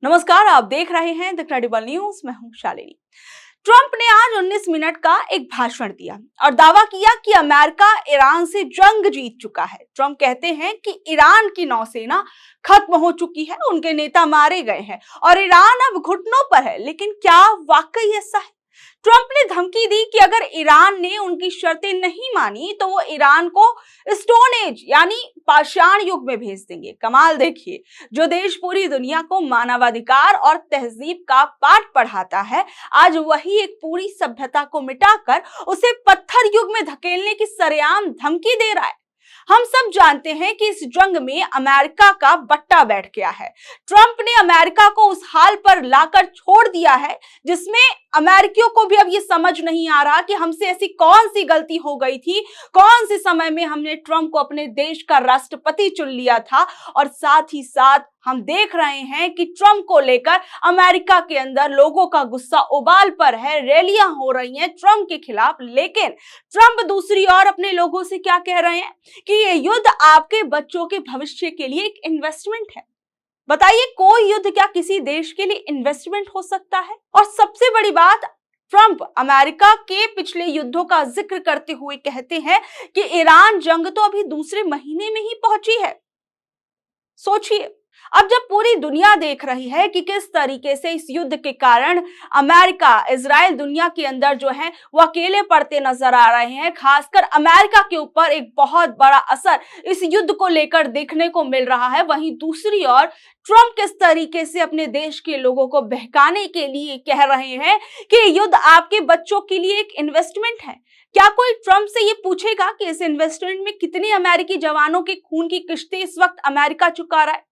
नमस्कार, आप देख रहे हैं द क्रेडिबल न्यूज। मैं हूं शालिनी। ट्रंप ने आज 19 मिनट का एक भाषण दिया और दावा किया कि अमेरिका ईरान से जंग जीत चुका है। ट्रंप कहते हैं कि ईरान की नौसेना खत्म हो चुकी है, उनके नेता मारे गए हैं और ईरान अब घुटनों पर है। लेकिन क्या वाकई ऐसा है? ट्रंप ने धमकी दी कि अगर ईरान ने उनकी शर्तें नहीं मानी तो वो ईरान को स्टोन एज यानी पाषाण युग में भेज देंगे। कमाल देखिए, जो देश पूरी दुनिया को मानवाधिकार और तहजीब का पाठ पढ़ाता है, आज वही एक पूरी सभ्यता को मिटाकर उसे पत्थर युग में धकेलने की सरेआम धमकी दे रहा है। हम सब जानते हैं कि इस जंग में अमेरिका का बट्टा बैठ गया है। ट्रंप ने अमेरिका को उस हाल पर लाकर छोड़ दिया है जिसमें अमेरिकियों को भी अब ये समझ नहीं आ रहा कि हमसे ऐसी कौन सी गलती हो गई थी, कौन से समय में हमने ट्रंप को अपने देश का राष्ट्रपति चुन लिया था। और साथ ही साथ हम देख रहे हैं कि ट्रंप को लेकर अमेरिका के अंदर लोगों का गुस्सा उबाल पर है, रैलियां हो रही हैं ट्रंप के खिलाफ। लेकिन ट्रंप दूसरी ओर अपने लोगों से क्या कह रहे हैं कि ये युद्ध आपके बच्चों के भविष्य के लिए एक इन्वेस्टमेंट है। बताइए, कोई युद्ध क्या किसी देश के लिए इन्वेस्टमेंट हो सकता है? और सबसे बड़ी बात, ट्रंप अमेरिका के पिछले युद्धों का जिक्र करते हुए कहते हैं कि ईरान जंग तो अभी दूसरे महीने में ही पहुंची है। सोचिए, अब जब पूरी दुनिया देख रही है कि किस तरीके से इस युद्ध के कारण अमेरिका, इजराइल दुनिया के अंदर जो है वो अकेले पड़ते नजर आ रहे हैं, खासकर अमेरिका के ऊपर एक बहुत बड़ा असर इस युद्ध को लेकर देखने को मिल रहा है। वहीं दूसरी ओर ट्रंप किस तरीके से अपने देश के लोगों को बहकाने के लिए कह रहे हैं कि युद्ध आपके बच्चों के लिए एक इन्वेस्टमेंट है। क्या कोई ट्रंप से ये पूछेगा कि इस इन्वेस्टमेंट में कितने अमेरिकी जवानों के खून की किस्तें इस वक्त अमेरिका चुका रहा है?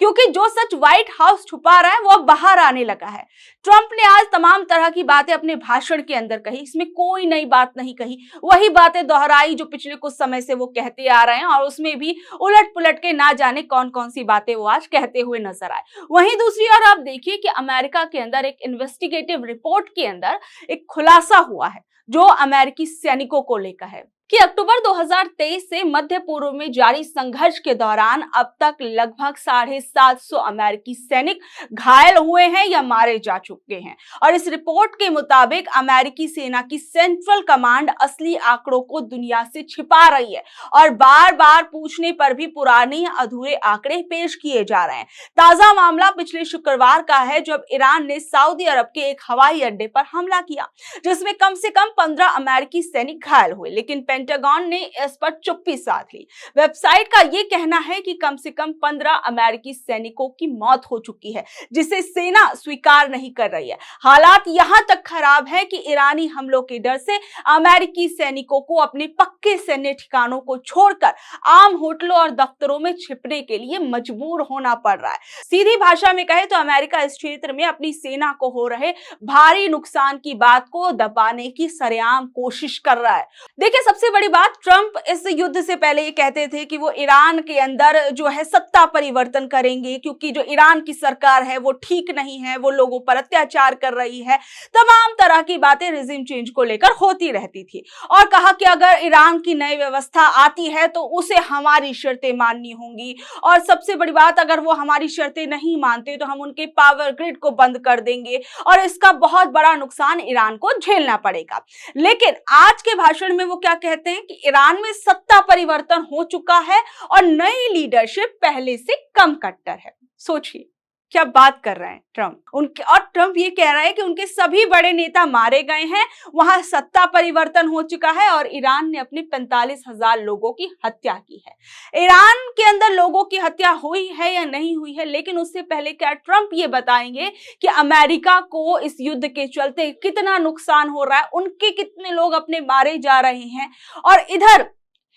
क्योंकि जो सच व्हाइट हाउस छुपा रहा है वो अब बाहर आने लगा है। ट्रंप ने आज तमाम तरह की बातें अपने भाषण के अंदर कही, इसमें कोई नई बात नहीं कही, वही बातें दोहराई जो पिछले कुछ समय से वो कहते आ रहे हैं और उसमें भी उलट पुलट के ना जाने कौन कौन सी बातें वो आज कहते हुए नजर आए। वहीं दूसरी ओर आप देखिए कि अमेरिका के अंदर एक इन्वेस्टिगेटिव रिपोर्ट के अंदर एक खुलासा हुआ है जो अमेरिकी सैनिकों को लेकर है कि अक्टूबर 2023 से मध्य पूर्व में जारी संघर्ष के दौरान अब तक लगभग 750 अमेरिकी सैनिक घायल हुए हैं या मारे जा चुके हैं। और इस रिपोर्ट के मुताबिक अमेरिकी सेना की सेंट्रल कमांड असली आंकड़ों को दुनिया से छिपा रही है और बार बार पूछने पर भी पुराने अधूरे आंकड़े पेश किए जा रहे हैं। ताजा मामला पिछले शुक्रवार का है जब ईरान ने सऊदी अरब के एक हवाई अड्डे पर हमला किया जिसमें कम से कम 15 अमेरिकी सैनिक घायल हुए, लेकिन पेंटागन ने इस पर चुप्पी साध ली। वेबसाइट का यह कहना है कि कम से कम 15 अमेरिकी सैनिकों की मौत हो चुकी है जिसे सेना स्वीकार नहीं कर रही है। हालात यहां तक खराब है कि ईरानी हमलों के डर से अमेरिकी सैनिकों को अपने पक्के सैन्य ठिकानों को छोड़कर आम होटलों और दफ्तरों में छिपने के लिए मजबूर होना पड़ रहा है। सीधी भाषा में कहे तो अमेरिका इस क्षेत्र में अपनी सेना को हो रहे भारी नुकसान की बात को दबाने की सरेआम कोशिश कर रहा है। देखिए, सबसे बड़ी बात, ट्रंप इस युद्ध से पहले ये कहते थे कि वो ईरान के अंदर जो है सत्ता परिवर्तन करेंगे क्योंकि जो ईरान की सरकार है वो ठीक नहीं है, वो लोगों पर अत्याचार कर रही है। तमाम तरह की बातें रिजिम चेंज को लेकर होती रहती थी और कहा कि अगर ईरान की नई व्यवस्था आती है तो उसे हमारी शर्तें माननी होंगी और सबसे बड़ी बात, अगर वो हमारी शर्तें नहीं मानते तो हम उनके पावर ग्रिड को बंद कर देंगे और इसका बहुत बड़ा नुकसान ईरान को झेलना पड़ेगा। लेकिन आज के भाषण में वो क्या कहते हैं कि ईरान में सत्ता परिवर्तन हो चुका है और नई लीडरशिप पहले से कम कट्टर है। सोचिए क्या बात कर रहे हैं ट्रंप। और ट्रंप ये कह रहा है कि उनके सभी बड़े नेता मारे गए हैं, वहां सत्ता परिवर्तन हो चुका है और ईरान ने अपने 45,000 लोगों की हत्या की है। ईरान के अंदर लोगों की हत्या हुई है या नहीं हुई है, लेकिन उससे पहले क्या ट्रंप ये बताएंगे कि अमेरिका को इस युद्ध के चलते कितना नुकसान हो रहा है, उनके कितने लोग अपने मारे जा रहे हैं। और इधर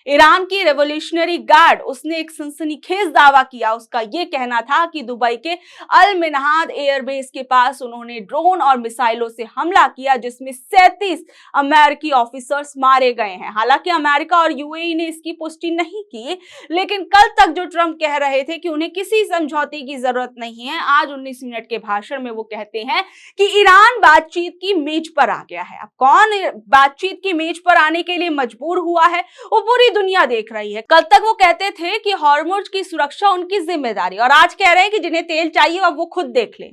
ईरान की रेवोल्यूशनरी गार्ड, उसने एक सनसनीखेज दावा किया। उसका यह कहना था कि दुबई के अल मिनहाद एयरबेस के पास उन्होंने ड्रोन और मिसाइलों से हमला किया जिसमें 37 अमेरिकी ऑफिसर्स मारे गए हैं। हालांकि अमेरिका और यूएई ने इसकी पुष्टि नहीं की, लेकिन कल तक जो ट्रंप कह रहे थे कि उन्हें किसी समझौते की जरूरत नहीं है, आज 19 मिनट के भाषण में वो कहते हैं कि ईरान बातचीत की मेज पर आ गया है। अब कौन बातचीत की मेज पर आने के लिए मजबूर हुआ है? वो पूरी दुनिया देख रही है। कल तक वो कहते थे कि हॉर्मुज की सुरक्षा उनकी जिम्मेदारी, और आज कह रहे हैं कि जिन्हें तेल चाहिए अब वो खुद देख लें।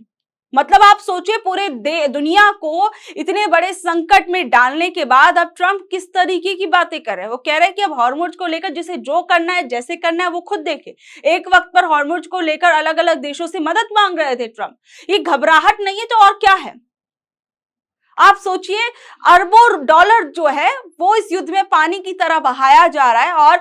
मतलब आप सोचिए, पूरे दुनिया को इतने बड़े संकट में डालने के बाद अब ट्रंप किस तरीके की बातें कर रहे हैं। वो कह रहे हैं कि अब हॉर्मुज को लेकर जिसे जो करना है, जैसे करना है, वो खुद देखे। एक वक्त पर हॉर्मुज को लेकर अलग अलग देशों से मदद मांग रहे थे ट्रंप। ये घबराहट नहीं है तो और क्या है? आप सोचिए, अरबों डॉलर जो है वो इस युद्ध में पानी की तरह बहाया जा रहा है और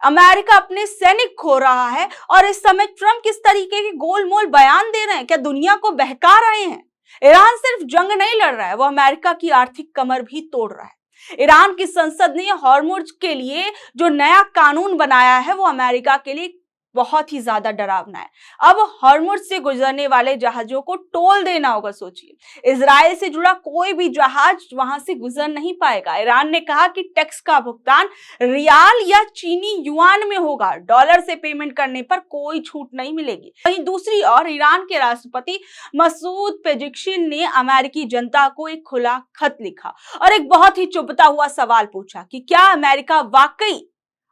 अमेरिका अपने सैनिक खो रहा है, और इस समय ट्रंप किस तरीके के गोलमोल बयान दे रहे हैं। क्या दुनिया को बहका रहे हैं? ईरान सिर्फ जंग नहीं लड़ रहा है, वो अमेरिका की आर्थिक कमर भी तोड़ रहा है। ईरान की संसद ने हॉर्मुज के लिए जो नया कानून बनाया है वो अमेरिका के लिए बहुत ही ज्यादा डरावना है। अब हॉर्मुज से गुजरने वाले जहाजों को टोल देना होगा। सोचिए, इजराइल से जुड़ा कोई भी जहाज वहां से गुजर नहीं पाएगा। ईरान ने कहा कि टैक्स का भुगतान रियाल या चीनी युआन में होगा, डॉलर से पेमेंट करने पर कोई छूट नहीं मिलेगी। वहीं दूसरी ओर ईरान के राष्ट्रपति मसूद पेजिश्कियान ने अमेरिकी जनता को एक खुला खत लिखा और एक बहुत ही चुभता हुआ सवाल पूछा कि क्या अमेरिका वाकई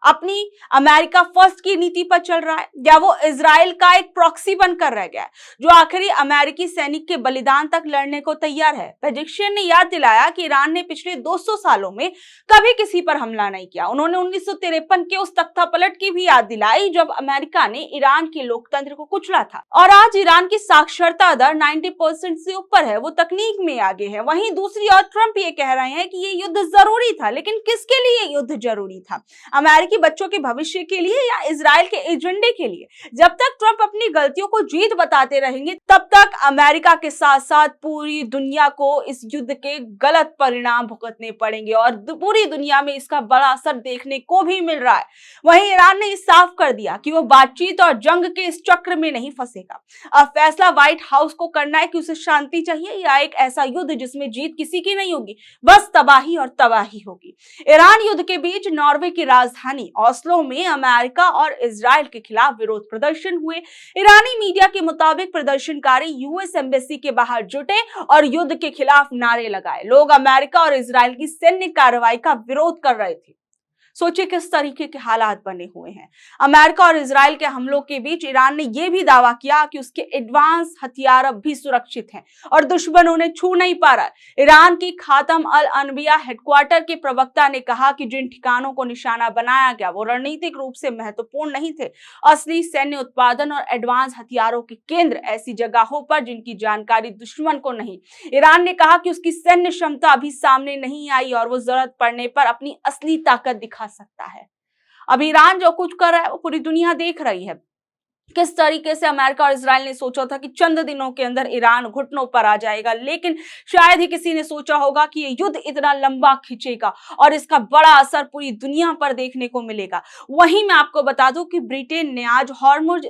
अपनी अमेरिका फर्स्ट की नीति पर चल रहा है, या वो इजराइल का एक प्रॉक्सी बनकर रह गया है जो आखिरी अमेरिकी सैनिक के बलिदान तक लड़ने को तैयार है। पेजिश्कियान ने याद दिलाया कि ईरान ने पिछले 200 सालों में कभी किसी पर हमला नहीं किया। उन्होंने 1953 के उस तख्तापलट की भी याद दिलाई जब अमेरिका ने ईरान के लोकतंत्र को कुचला था। और आज ईरान की साक्षरता दर 90% से ऊपर है, वो तकनीक में आगे है। वहीं दूसरी ओर ट्रंप ये कह रहे हैं कि ये युद्ध जरूरी था, लेकिन किसके लिए युद्ध जरूरी था? अमेरिकी बच्चों के भविष्य के लिए या इजराइल के एजेंडे के लिए? जब तक ट्रंप अपनी गलतियों को जीत बताते रहेंगे तब तक अमेरिका के साथ साथ पूरी दुनिया को इस युद्ध के गलत परिणाम भुगतने पड़ेंगे और पूरी दुनिया में इसका बड़ा असर देखने को भी मिल रहा है। वहीं ईरान ने साफ कर दिया कि वो बातचीत और जंग के इस चक्र में नहीं फंसेगा। अब फैसला व्हाइट हाउस को करना है कि उसे शांति चाहिए या एक ऐसा युद्ध जिसमें जीत किसी की नहीं होगी, बस तबाही और तबाही होगी। ईरान युद्ध के बीच नॉर्वे की राजधानी ऑस्लो में अमेरिका और इजराइल के खिलाफ विरोध प्रदर्शन हुए। ईरानी मीडिया के मुताबिक प्रदर्शनकारी यूएस एम्बेसी के बाहर जुटे और युद्ध के खिलाफ नारे लगाए। लोग अमेरिका और इजराइल की सैन्य कार्रवाई का विरोध कर रहे थे। सोचिए किस तरीके के हालात बने हुए हैं। अमेरिका और इजराइल के हमलों के बीच ईरान ने यह भी दावा किया कि उसके एडवांस हथियार अब भी सुरक्षित हैं और दुश्मन उन्हें छू नहीं पा रहा। ईरान की खातम अल अनबिया हेडक्वार्टर के प्रवक्ता ने कहा कि जिन ठिकानों को निशाना बनाया गया वो रणनीतिक रूप से महत्वपूर्ण नहीं थे। असली सैन्य उत्पादन और एडवांस हथियारों के केंद्र ऐसी जगहों पर जिनकी जानकारी दुश्मन को नहीं। ईरान ने कहा कि उसकी सैन्य क्षमता अभी सामने नहीं आई और वो जरूरत पड़ने पर अपनी असली ताकत दिखा सकता है। अब ईरान जो कुछ कर रहा है वो पूरी दुनिया देख रही है। किस तरीके से अमेरिका और इजराइल ने सोचा था कि चंद दिनों के अंदर ईरान घुटनों पर आ जाएगा, लेकिन शायद ही किसी ने सोचा होगा कि ये युद्ध इतना लंबा खिंचेगा और इसका बड़ा असर पूरी दुनिया पर देखने को मिलेगा। वहीं मैं आपको बता दूं कि ब्रिटेन ने आज हॉर्मुज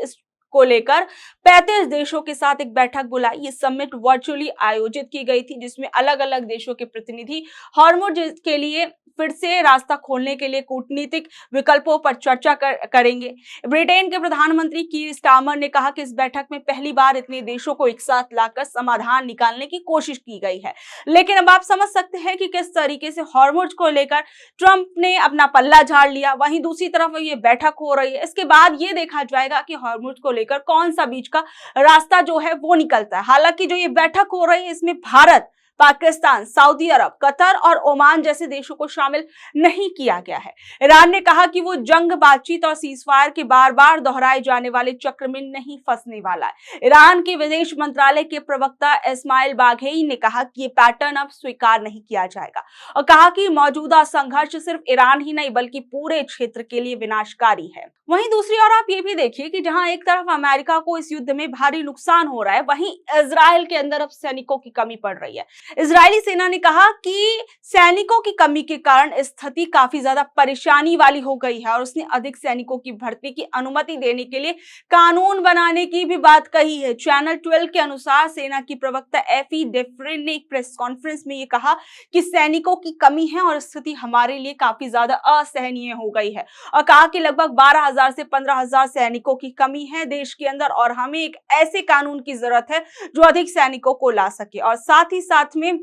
को लेकर 35 देशों के साथ एक बैठक बुलाई। ये समिट वर्चुअली आयोजित की गई थी जिसमें अलग अलग देशों के प्रतिनिधि हॉर्मुज के लिए फिर से रास्ता खोलने के लिए कूटनीतिक विकल्पों पर चर्चा करेंगे। ब्रिटेन के प्रधानमंत्री कीर स्टारमर ने कहा कि इस बैठक में पहली बार इतने देशों को एक साथ लाकर समाधान निकालने की कोशिश की गई है। लेकिन अब आप समझ सकते हैं कि किस तरीके से हॉर्मुज को लेकर ट्रंप ने अपना पल्ला झाड़ लिया। वहीं दूसरी तरफ ये बैठक हो रही है, इसके बाद ये देखा जाएगा कि हॉर्मुज को लेकर कौन सा बीच का रास्ता जो है वो निकलता है। हालांकि जो ये बैठक हो रही है इसमें भारत, पाकिस्तान, सऊदी अरब, कतर और ओमान जैसे देशों को शामिल नहीं किया गया है। ईरान ने कहा कि वो जंग, बातचीत और सीजफायर के बार बार दोहराए जाने वाले चक्र में नहीं फंसने वाला है। ईरान के विदेश मंत्रालय के प्रवक्ता इस्माइल बाघेई ने कहा कि ये पैटर्न अब स्वीकार नहीं किया जाएगा और कहा कि मौजूदा संघर्ष सिर्फ ईरान ही नहीं बल्कि पूरे क्षेत्र के लिए विनाशकारी है। वहीं दूसरी ओर आप ये भी देखिए कि जहां एक तरफ अमेरिका को इस युद्ध में भारी नुकसान हो रहा है, वहीं इजराइल के अंदर अब सैनिकों की कमी पड़ रही है। इजरायली सेना ने कहा कि सैनिकों की कमी के कारण स्थिति काफी ज्यादा परेशानी वाली हो गई है और उसने अधिक सैनिकों की भर्ती की अनुमति देने के लिए कानून बनाने की भी बात कही है। चैनल 12 के अनुसार सेना की प्रवक्ता एफी डेफ्रेन ने एक प्रेस कॉन्फ्रेंस में ये कहा कि सैनिकों की कमी है और स्थिति हमारे लिए काफी ज्यादा असहनीय हो गई है और कहा कि लगभग 12,000 से 15,000 सैनिकों की कमी है देश के अंदर और हमें एक ऐसे कानून की जरूरत है जो अधिक सैनिकों को ला सके और साथ ही साथ में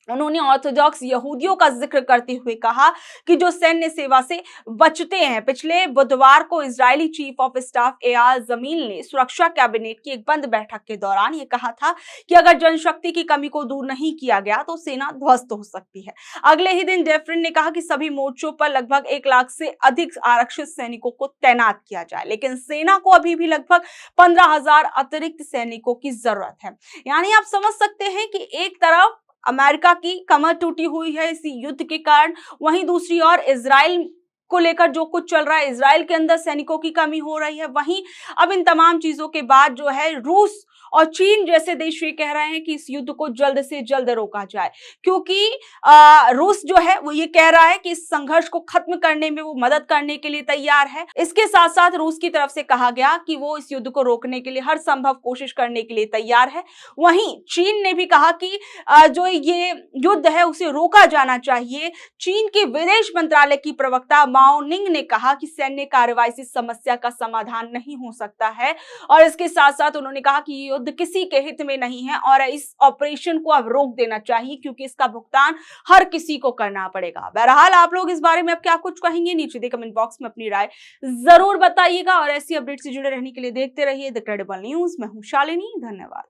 उन्होंने ऑर्थोडॉक्स यहूदियों का जिक्र करते हुए कहा कि जो सैन्य सेवा से बचते हैं। पिछले बुधवार को Israeli chief of staff Eyal Zamir ने सुरक्षा कैबिनेट की एक बंद बैठक के दौरान ये कहा था कि अगर जनशक्ति की कमी को दूर नहीं किया गया तो सेना ध्वस्त हो सकती है। अगले ही दिन डेफरिन ने कहा कि सभी मोर्चों पर लगभग 1 लाख से अधिक आरक्षित सैनिकों को तैनात किया जाए, लेकिन सेना को अभी भी लगभग 15,000 अतिरिक्त सैनिकों की जरूरत है। यानी आप समझ सकते हैं कि एक तरफ अमेरिका की कमर टूटी हुई है इसी युद्ध के कारण, वहीं दूसरी ओर इजराइल को लेकर जो कुछ चल रहा है, इजराइल के अंदर सैनिकों की कमी हो रही है। वहीं अब इन तमाम चीजों के बाद जो है रूस और चीन जैसे देश ये कह रहे हैं कि इस युद्ध को जल्द से जल्द रोका जाए, क्योंकि रूस जो है वो ये कह रहा है कि इस संघर्ष को खत्म करने में वो मदद करने के लिए तैयार है। इसके साथ साथ रूस की तरफ से कहा गया कि वो इस युद्ध को रोकने के लिए हर संभव कोशिश करने के लिए तैयार है। वहीं चीन ने भी कहा कि जो ये युद्ध है उसे रोका जाना चाहिए। चीन के विदेश मंत्रालय की प्रवक्ता माओ निंग ने कहा कि सैन्य कार्रवाई से समस्या का समाधान नहीं हो सकता है, और इसके साथ साथ उन्होंने कहा कि ये युद्ध किसी के हित में नहीं है और इस ऑपरेशन को अब रोक देना चाहिए, क्योंकि इसका भुगतान हर किसी को करना पड़ेगा। बहरहाल आप लोग इस बारे में अब क्या कुछ कहेंगे, नीचे दे कमेंट बॉक्स में अपनी राय जरूर बताइएगा और ऐसी अपडेट से जुड़े रहने के लिए देखते रहिए द क्रेडिबल न्यूज। मैं हूं शालिनी, धन्यवाद।